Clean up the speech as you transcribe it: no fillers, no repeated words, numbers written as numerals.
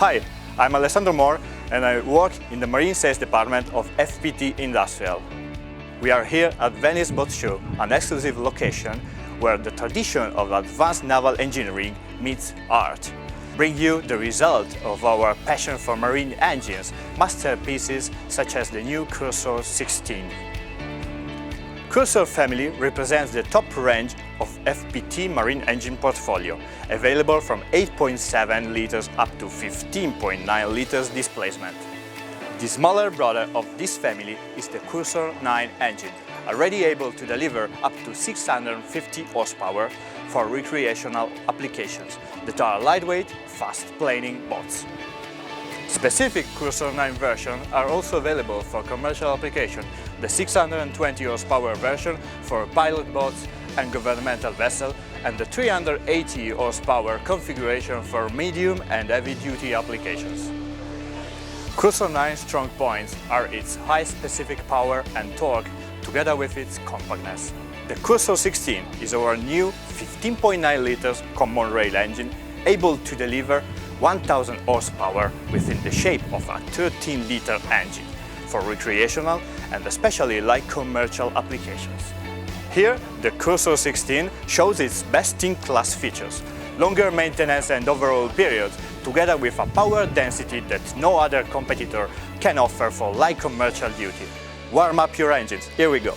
Hi, I'm Alessandro Moore and I work in the Marine Sales Department of FPT Industrial. We are here at Venice Boat Show, an exclusive location where the tradition of advanced naval engineering meets art. Bring you the result of our passion for marine engines, masterpieces such as the new Cursor 16. Cursor family represents the top range of FPT marine engine portfolio, available from 8.7 liters up to 15.9 liters displacement. The smaller brother of this family is the Cursor 9 engine, already able to deliver up to 650 horsepower for recreational applications that are lightweight, fast-planing boats. Specific Cursor 9 versions are also available for commercial application, the 620 horsepower version for pilot boats and governmental vessels, and the 380 horsepower configuration for medium and heavy-duty applications. Cursor 9's strong points are its high specific power and torque, together with its compactness. The Cursor 16 is our new 15.9 liters common rail engine, able to deliver 1000 horsepower within the shape of a 13-liter engine for recreational and especially light commercial applications. Here, the Cursor 16 shows its best-in-class features, longer maintenance and overhaul periods, together with a power density that no other competitor can offer for light commercial duty. Warm up your engines, here we go!